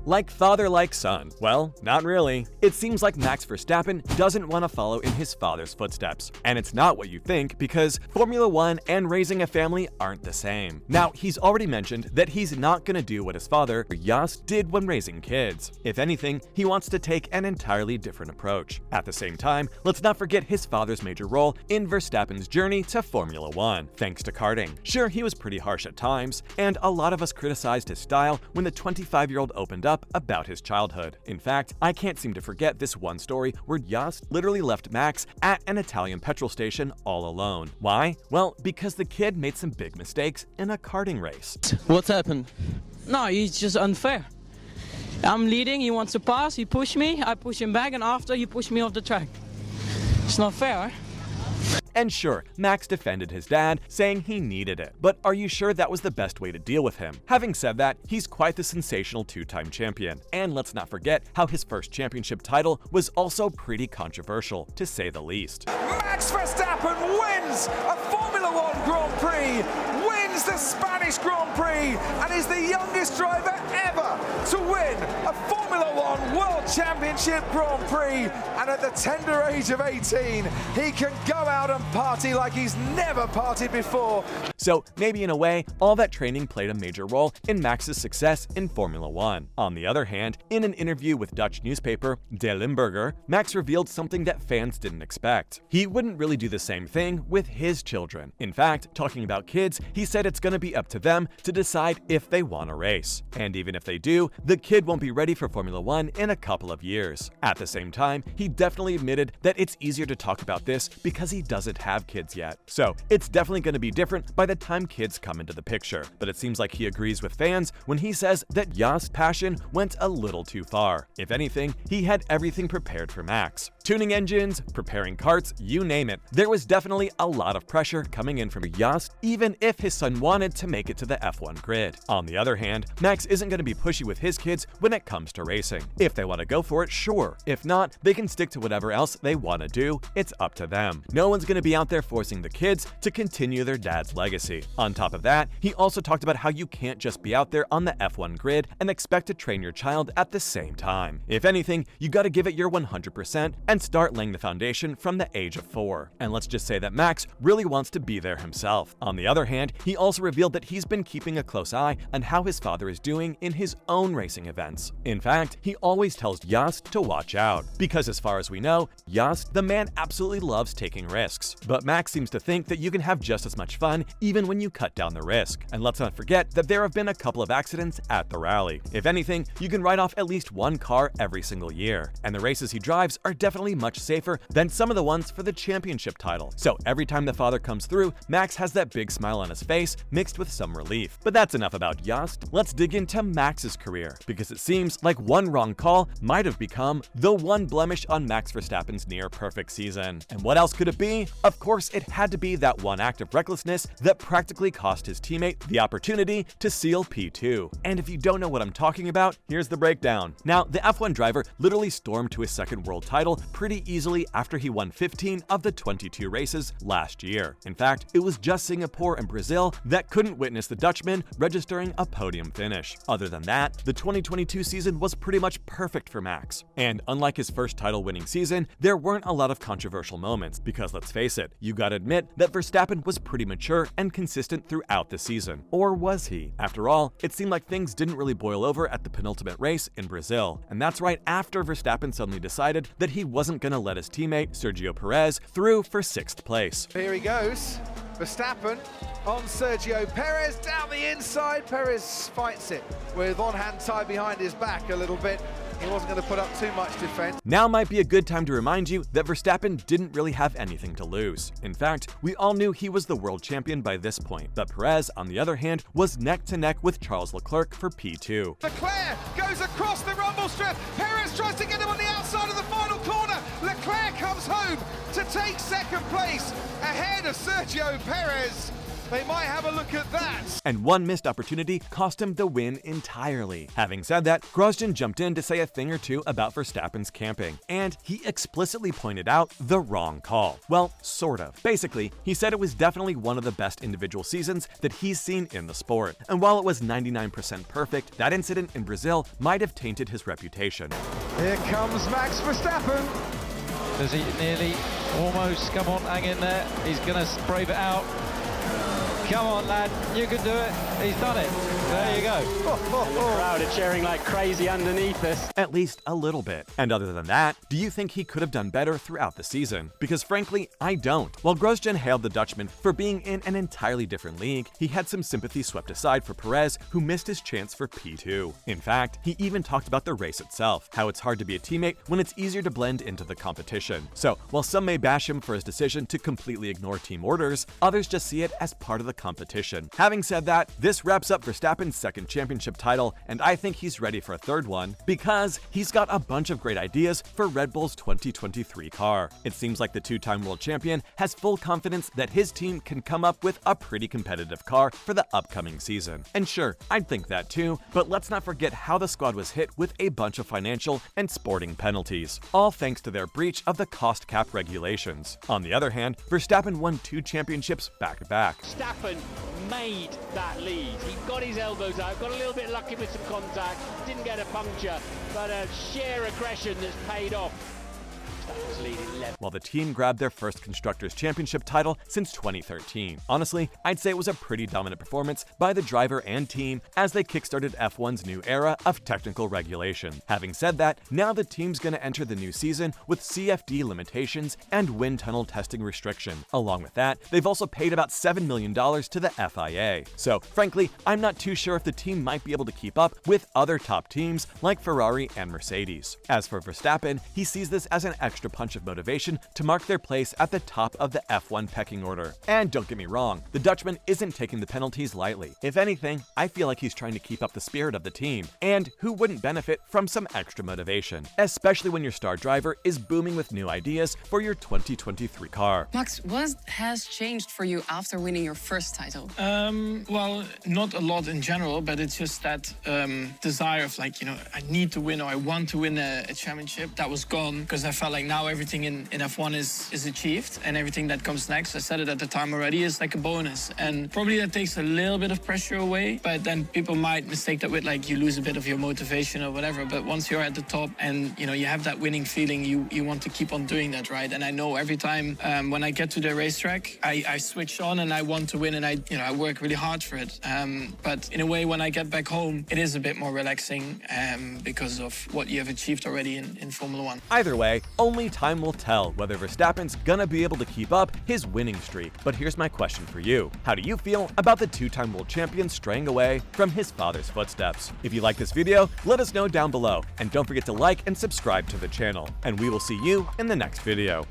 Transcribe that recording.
Like father, like son. Well, not really. It seems like Max Verstappen doesn't want to follow in his father's footsteps. And it's not what you think, because Formula One and raising a family aren't the same. Now, he's already mentioned that he's not gonna do what his father, Jost, did when raising kids. If anything, he wants to take an entirely different approach. At the same time, let's not forget his father's major role in Verstappen's journey to Formula One, thanks to karting. Sure, he was pretty harsh at times, and a lot of us criticized his style when the 25-year-old opened up about his childhood. In fact, I can't seem to forget this one story where Jost literally left Max at an Italian petrol station all alone. Why? Well, because the kid made some big mistakes in a karting race. What happened? No, he's just unfair. I'm leading, he wants to pass, he pushed me, I push him back, and after he pushed me off the track. It's not fair, huh? And sure, Max defended his dad, saying he needed it. But are you sure that was the best way to deal with him? Having said that, he's quite the sensational two-time champion. And let's not forget how his first championship title was also pretty controversial, to say the least. Max Verstappen wins a Formula One Grand Prix, wins the Spanish Grand Prix, and is the youngest driver ever to win a Formula One World Championship Grand Prix. And at the tender age of 18, he can go out and party like he's never partied before. So maybe in a way, all that training played a major role in Max's success in Formula One. On the other hand, in an interview with Dutch newspaper De Limburger, Max revealed something that fans didn't expect. He wouldn't really do the same thing with his children. In fact, talking about kids, he said it's gonna be up to them to decide if they want to race. And even if they do, the kid won't be ready for Formula One in a couple of years. At the same time, he definitely admitted that it's easier to talk about this because he doesn't have kids yet. So it's definitely going to be different by the time kids come into the picture. But it seems like he agrees with fans when he says that Jost's passion went a little too far. If anything, he had everything prepared for Max. Tuning engines, preparing karts, you name it. There was definitely a lot of pressure coming in from Jost, even if his son wanted to make it to the F1 grid. On the other hand, Max isn't going to be pushy with his kids when it comes to racing. If they want to go for it, sure. If not, they can stick to whatever else they want to do. It's up to them. No one's going to be out there forcing the kids to continue their dad's legacy. On top of that, he also talked about how you can't just be out there on the F1 grid and expect to train your child at the same time. If anything, you gotta give it your 100% and start laying the foundation from the age of 4. And let's just say that Max really wants to be there himself. On the other hand, he also revealed that he's been keeping a close eye on how his father is doing in his own racing events. In fact, he always tells Jost to watch out, because as far as we know, Jost, the man, absolutely loves taking risks. But Max seems to think that you can have just as much fun even when you cut down the risk. And let's not forget that there have been a couple of accidents at the rally. If anything, you can write off at least one car every single year. And the races he drives are definitely much safer than some of the ones for the championship title. So every time the father comes through, Max has that big smile on his face mixed with some relief. But that's enough about Jost. Let's dig into Max's career, because it seems like one wrong call might have become the one blemish on Max Verstappen's near-perfect season. And what else could it be? Of course, it had to be that one act of recklessness that practically cost his teammate the opportunity to seal P2. And if you don't know what I'm talking about, here's the breakdown. Now, the F1 driver literally stormed to his second world title pretty easily after he won 15 of the 22 races last year. In fact, it was just Singapore and Brazil that couldn't witness the Dutchman registering a podium finish. Other than that, the 2022 season was pretty much perfect for Max. And unlike his first title-winning season, there weren't a lot of controversial moments, because let's face it, you gotta admit that Verstappen was pretty mature and consistent throughout the season. Or was he? After all, it seemed like things didn't really boil over at the penultimate race in Brazil. And that's right after Verstappen suddenly decided that he wasn't gonna let his teammate, Sergio Perez, through for 6th place. Here he goes. Verstappen on Sergio Perez down the inside. Perez fights it with one hand tied behind his back a little bit. He wasn't going to put up too much defense. Now might be a good time to remind you that Verstappen didn't really have anything to lose. In fact, we all knew he was the world champion by this point, but Perez, on the other hand, was neck to neck with Charles Leclerc for P2. Leclerc goes across the rumble strip. Perez tries to get him on the outside of the final corner. Leclerc comes home to take second place ahead of Sergio Perez. They might have a look at that. And one missed opportunity cost him the win entirely. Having said that, Grosjean jumped in to say a thing or two about Verstappen's camping, and he explicitly pointed out the wrong call. Well, sort of. Basically, he said it was definitely one of the best individual seasons that he's seen in the sport. And while it was 99% perfect, that incident in Brazil might have tainted his reputation. Here comes Max Verstappen. Does he nearly almost, come on, hang in there. He's gonna brave it out. Come on, lad, you can do it. He's done it. There you go. The crowd are cheering like crazy underneath us. At least a little bit. And other than that, do you think he could have done better throughout the season? Because frankly, I don't. While Grosjean hailed the Dutchman for being in an entirely different league, he had some sympathy swept aside for Perez, who missed his chance for P2. In fact, he even talked about the race itself, how it's hard to be a teammate when it's easier to blend into the competition. So, while some may bash him for his decision to completely ignore team orders, others just see it as part of the competition. Having said that, this wraps up Verstappen's second championship title, and I think he's ready for a third one because he's got a bunch of great ideas for Red Bull's 2023 car. It seems like the two-time world champion has full confidence that his team can come up with a pretty competitive car for the upcoming season. And sure, I'd think that too, but let's not forget how the squad was hit with a bunch of financial and sporting penalties, all thanks to their breach of the cost cap regulations. On the other hand, Verstappen won 2 championships back-to-back. Verstappen made that lead. He got his elbows out, got a little bit lucky with some contact, didn't get a puncture, but a sheer aggression that's paid off. Verstappen's leading 11. While the team grabbed their first Constructors' Championship title since 2013. Honestly, I'd say it was a pretty dominant performance by the driver and team as they kickstarted F1's new era of technical regulation. Having said that, now the team's gonna enter the new season with CFD limitations and wind tunnel testing restriction. Along with that, they've also paid about $7 million to the FIA. So, frankly, I'm not too sure if the team might be able to keep up with other top teams like Ferrari and Mercedes. As for Verstappen, he sees this as an extra punch of motivation to mark their place at the top of the F1 pecking order. And don't get me wrong, the Dutchman isn't taking the penalties lightly. If anything, I feel like he's trying to keep up the spirit of the team. And who wouldn't benefit from some extra motivation? Especially when your star driver is booming with new ideas for your 2023 car. Max, what has changed for you after winning your first title? Well, not a lot in general, but it's just that desire of like, I need to win or I want to win a championship. That was gone because I felt like now everything in F1 is achieved and everything that comes next, I said it at the time already, is like a bonus. And probably that takes a little bit of pressure away, but then people might mistake that with like you lose a bit of your motivation or whatever. But once you're at the top and you have that winning feeling, you want to keep on doing that, right? And I know every time when I get to the racetrack, I switch on and I want to win and I work really hard for it. But in a way, when I get back home, it is a bit more relaxing because of what you have achieved already in Formula One. Either way, only time will tell whether Verstappen's gonna be able to keep up his winning streak. But here's my question for you. How do you feel about the two-time world champion straying away from his father's footsteps? If you like this video, let us know down below. And don't forget to like and subscribe to the channel. And we will see you in the next video.